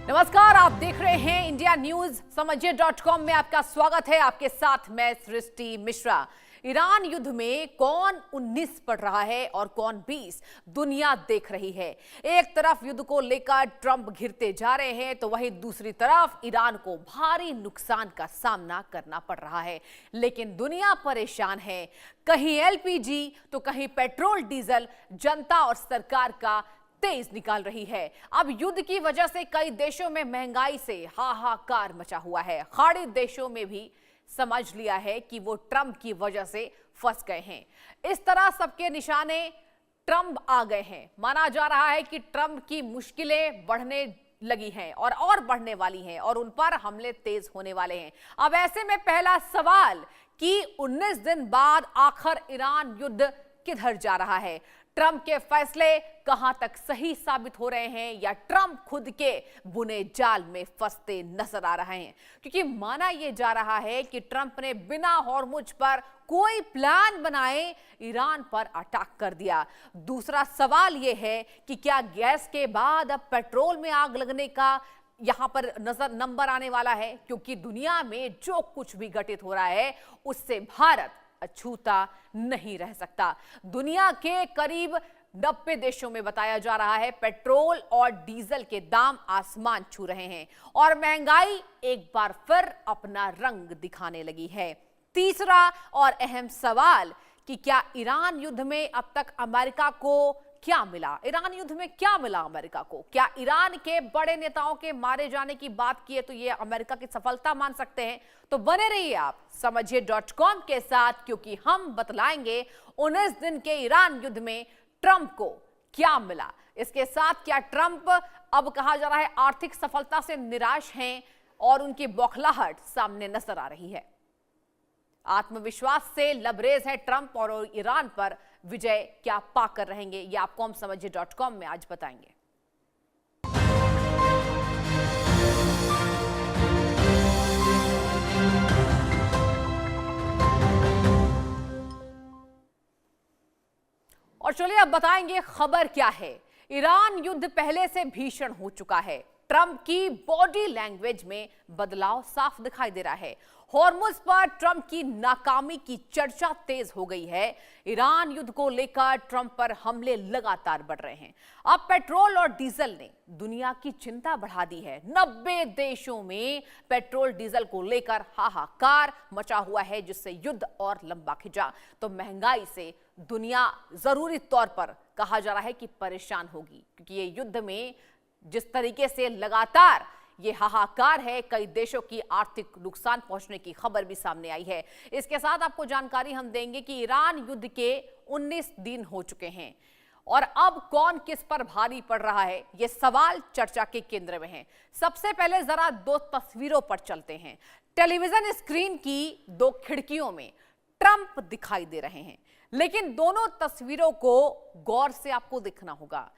नमस्कार, आप देख रहे हैं इंडिया न्यूज समझिए.com में आपका स्वागत है। आपके साथ मैं सृष्टि मिश्रा। ईरान युद्ध में कौन 19 पढ़ रहा है और कौन 20, दुनिया देख रही है। एक तरफ युद्ध को लेकर ट्रंप घिरते जा रहे हैं तो वहीं दूसरी तरफ ईरान को भारी नुकसान का सामना करना पड़ रहा है। लेकिन दुनिया परेशान है, कहीं एलपीजी तो कहीं पेट्रोल डीजल जनता और सरकार का तेज निकाल रही है। अब युद्ध की वजह से कई देशों में महंगाई से हाहाकार मचा हुआ है। खाड़ी देशों में भी समझ लिया है कि वो ट्रंप की वजह से फंस गए हैं। इस तरह सबके निशाने ट्रंप आ गए हैं। माना जा रहा है कि ट्रंप की मुश्किलें बढ़ने लगी हैं और बढ़ने वाली हैं और उन पर हमले तेज होने वाले हैं। अब ऐसे में पहला सवाल कि 19 दिन बाद आखिर ईरान युद्ध किधर जा रहा है। ट्रंप के फैसले कहां तक सही साबित हो रहे हैं या ट्रंप खुद के बुने जाल में फंसते नजर आ रहे हैं। क्योंकि माना यह जा रहा है कि ट्रंप ने बिना हॉर्मुज पर कोई प्लान बनाए ईरान पर अटैक कर दिया। दूसरा सवाल यह है कि क्या गैस के बाद अब पेट्रोल में आग लगने का यहां पर नंबर आने वाला है। क्योंकि दुनिया में जो कुछ भी घटित हो रहा है उससे भारत अछूता नहीं रह सकता। दुनिया के करीब 90 देशों में बताया जा रहा है पेट्रोल और डीजल के दाम आसमान छू रहे हैं और महंगाई एक बार फिर अपना रंग दिखाने लगी है। तीसरा और अहम सवाल कि क्या ईरान युद्ध में अब तक अमेरिका को क्या मिला। ईरान युद्ध में क्या मिला अमेरिका को। क्या ईरान के बड़े नेताओं के मारे जाने की बात की है तो यह अमेरिका की सफलता मान सकते हैं। तो बने रहिए आप समझिए.com के साथ, क्योंकि हम बतलाएंगे 19 दिन के ईरान युद्ध में ट्रंप को क्या मिला। इसके साथ क्या ट्रंप अब कहा जा रहा है आर्थिक सफलता से निराश हैं और उनकी बौखलाहट सामने नजर आ रही है। आत्मविश्वास से लबरेज है ट्रंप और ईरान पर विजय क्या पाकर रहेंगे, ये आपको हम समझिए.com में आज बताएंगे। और चलिए अब बताएंगे खबर क्या है। ईरान युद्ध पहले से भीषण हो चुका है। ट्रंप की बॉडी लैंग्वेज में बदलाव साफ दिखाई दे रहा है। हॉर्मुज पर ट्रंप की नाकामी की चर्चा तेज हो गई है। ईरान युद्ध को लेकर ट्रंप पर हमले लगातार बढ़ रहे हैं। अब पेट्रोल और डीजल ने दुनिया की चिंता बढ़ा दी है। 90 देशों में पेट्रोल डीजल को लेकर हाहाकार मचा हुआ है, जिससे युद्ध और लंबा खिंचा। तो महंगाई से दुनिया जरूरी तौर पर कहा जा रहा है कि परेशान होगी, क्योंकि ये युद्ध में जिस तरीके से लगातार ये हाहाकार है, कई देशों की आर्थिक नुकसान पहुंचने की खबर भी सामने आई है। इसके साथ आपको जानकारी हम देंगे कि ईरान युद्ध के 19 दिन हो चुके हैं और अब कौन किस पर भारी पड़ रहा है, ये सवाल चर्चा के केंद्र में है। सबसे पहले जरा दो तस्वीरों पर चलते हैं। टेलीविजन स्क्रीन की दो खिड़कियों में ट्रंप दिखाई दे रहे हैं, लेकिन दोनों तस्वीरों को गौर से आपको देखना होगा,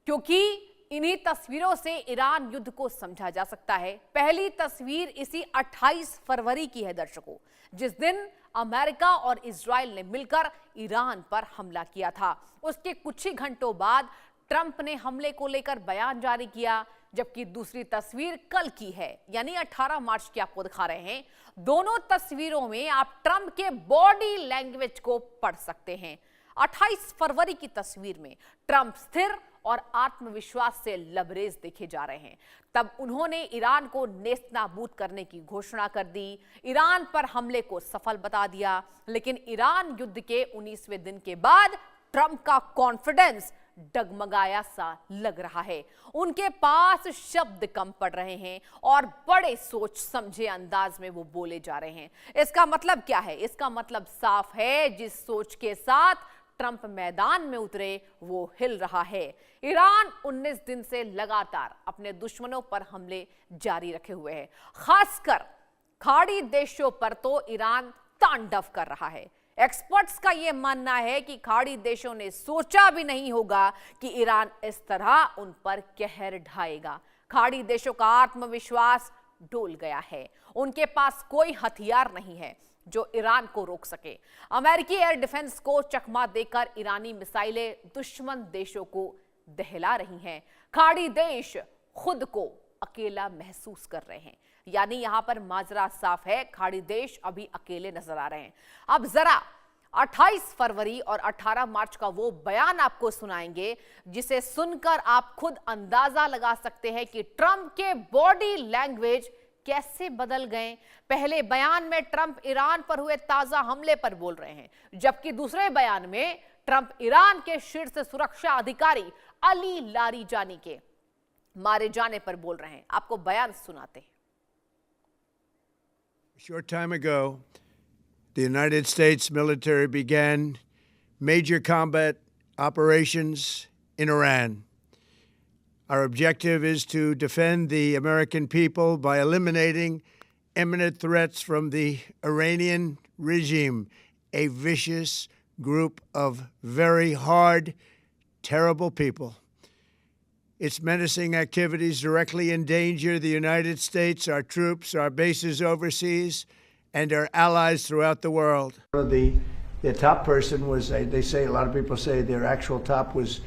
क्योंकि इन्हीं तस्वीरों से ईरान युद्ध को समझा जा सकता है। पहली तस्वीर इसी 28 फरवरी की है दर्शकों, जिस दिन अमेरिका और इजराइल ने मिलकर ईरान पर हमला किया था। उसके कुछ ही घंटों बाद ट्रंप ने हमले को लेकर बयान जारी किया, जबकि दूसरी तस्वीर कल की है, यानी 18 मार्च की आपको दिखा रहे हैं। दोनों तस्वीरों में आप ट्रंप के बॉडी लैंग्वेज को पढ़ सकते हैं। 28 फरवरी की तस्वीर में ट्रंप स्थिर और आत्मविश्वास से लबरेज देखे जा रहे हैं। तब उन्होंने ईरान को नेस्तनाबूद करने की घोषणा कर दी, ईरान पर हमले को सफल बता दिया। लेकिन ईरान युद्ध के 19वें दिन के बाद ट्रंप का कॉन्फिडेंस डगमगाया सा लग रहा है। उनके पास शब्द कम पड़ रहे हैं और बड़े सोच समझे अंदाज में वो बोले जा रहे हैं। इसका मतलब क्या है? इसका मतलब साफ है, जिस सोच के साथ ट्रंप मैदान में उतरे वो हिल रहा है। ईरान 19 दिन से लगातार अपने दुश्मनों पर हमले जारी रखे हुए है। खासकर खाड़ी देशों पर तो ईरान तांडव कर रहा है। एक्सपर्ट्स का यह मानना है कि खाड़ी देशों ने सोचा भी नहीं होगा कि ईरान इस तरह उन पर कहर ढाएगा। खाड़ी देशों का आत्मविश्वास डोल गया है। उनके पास कोई हथियार नहीं है जो ईरान को रोक सके। अमेरिकी एयर डिफेंस को चकमा देकर ईरानी मिसाइलें दुश्मन देशों को दहला रही हैं। खाड़ी देश खुद को अकेला महसूस कर रहे हैं। यानी यहां पर माजरा साफ है, खाड़ी देश अभी अकेले नजर आ रहे हैं। अब जरा 28 फरवरी और 18 मार्च का वो बयान आपको सुनाएंगे जिसे सुनकर आप खुद अंदाजा लगा सकते हैं कि ट्रंप के बॉडी लैंग्वेज कैसे बदल गए। पहले बयान में ट्रंप ईरान पर हुए ताजा हमले पर बोल रहे हैं, जबकि दूसरे बयान में ट्रंप ईरान के शीर्ष सुरक्षा अधिकारी अली लारिजानी के मारे जाने पर बोल रहे हैं। आपको बयान सुनाते हैं। Short time ago, the United States military began major combat operations in Iran. Our objective is to defend the American people by eliminating imminent threats from the Iranian regime, a vicious group of very hard, terrible people. Its menacing activities directly endanger the United States, our troops, our bases overseas, and our allies throughout the world. The top person was, they say, a lot of people say their actual top was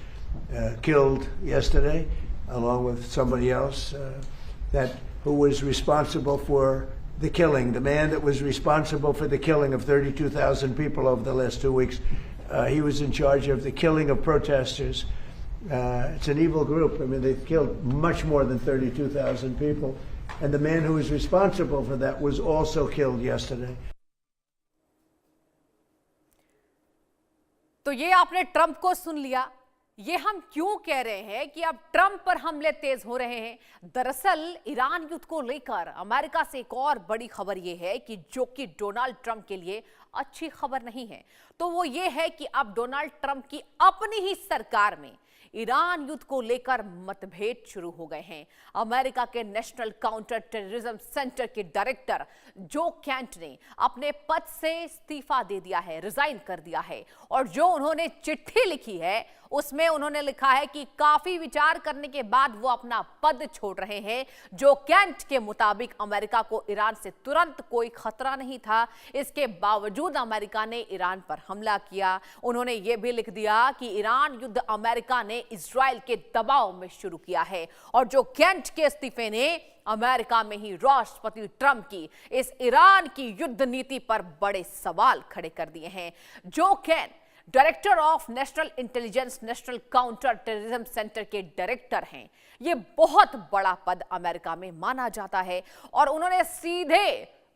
killed yesterday, along with somebody else who was responsible for the killing. The man that was responsible for the killing of 32,000 people over the last 2 weeks, he was in charge of the killing of protesters. It's an evil group. I mean, they've killed much more than 32,000 people. And the man who was responsible for that was also killed yesterday. तो ये आपने Trump को सुन लिया। ये हम क्यों कह रहे हैं कि अब ट्रंप पर हमले तेज हो रहे हैं? दरअसल ईरान युद्ध को लेकर अमेरिका से एक और बड़ी खबर ये है कि जो कि डोनाल्ड ट्रंप के लिए अच्छी खबर नहीं है। तो वो ये है कि अब डोनाल्ड ट्रंप की अपनी ही सरकार में ईरान युद्ध को लेकर मतभेद शुरू हो गए हैं। अमेरिका के नेशनल काउंटर टेररिज्म सेंटर के डायरेक्टर जो कैंट ने अपने पद से इस्तीफा दे दिया है, रिजाइन कर दिया है। और जो उन्होंने चिट्ठी लिखी है उसमें उन्होंने लिखा है कि काफी विचार करने के बाद वो अपना पद छोड़ रहे हैं। जो कैंट के मुताबिक अमेरिका को ईरान से तुरंत कोई खतरा नहीं था, इसके बावजूद अमेरिका ने ईरान पर हमला किया। उन्होंने ये भी लिख दिया कि ईरान युद्ध अमेरिका ने इजराइल के दबाव में शुरू किया है। और जो कैंट के इस्तीफे ने अमेरिका में ही राष्ट्रपति ट्रंप की इस ईरान की युद्ध नीति पर बड़े सवाल खड़े कर दिए हैं। Joe Kent director of national intelligence national counter terrorism centre के डायरेक्टर हैं। ये बहुत बड़ा पद अमेरिका में माना जाता है और उन्होंने सीधे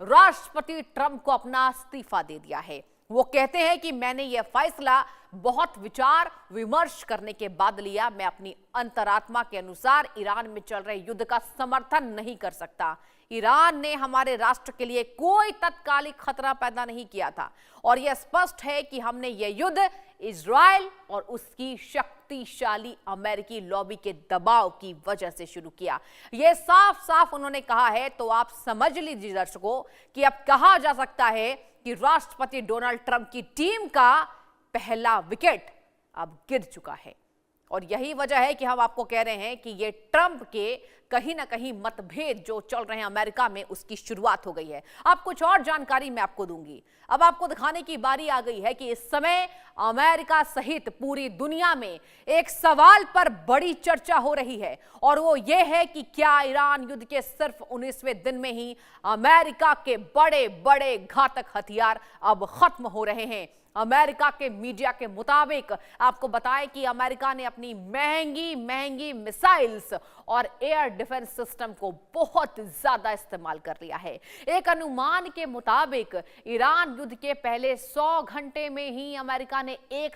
राष्ट्रपति ट्रंप को अपना इस्तीफा दे दिया है। वो कहते हैं कि मैंने यह फैसला बहुत विचार विमर्श करने के बाद लिया। मैं अपनी अंतरात्मा के अनुसार ईरान में चल रहे युद्ध का समर्थन नहीं कर सकता। ईरान ने हमारे राष्ट्र के लिए कोई तत्कालिक खतरा पैदा नहीं किया था और यह स्पष्ट है कि हमने यह युद्ध इजराइल और उसकी शक्तिशाली अमेरिकी लॉबी के दबाव की वजह से शुरू किया। यह साफ साफ उन्होंने कहा है। तो आप समझ लीजिए दर्शकों कि अब कहा जा सकता है कि राष्ट्रपति डोनाल्ड ट्रंप की टीम का पहला विकेट अब गिर चुका है। और यही वजह है कि हम आपको कह रहे हैं कि ये ट्रंप के कहीं ना कहीं मतभेद जो चल रहे हैं अमेरिका में उसकी शुरुआत हो गई है। अब कुछ और जानकारी मैं आपको दूंगी। अब आपको दिखाने की बारी आ गई है कि इस समय अमेरिका सहित पूरी दुनिया में एक सवाल पर बड़ी चर्चा हो रही है और वो ये है कि क्या ईरान युद्ध के सिर्फ 19वें दिन में ही अमेरिका के बड़े बड़े घातक हथियार अब खत्म हो रहे हैं। अमेरिका के मीडिया के मुताबिक आपको बताएं कि अमेरिका ने अपनी महंगी महंगी मिसाइल्स और एयर डिफेंस सिस्टम को बहुत ज्यादा इस्तेमाल कर लिया है। एक अनुमान के मुताबिक ईरान युद्ध के पहले 100 घंटे में ही अमेरिका ने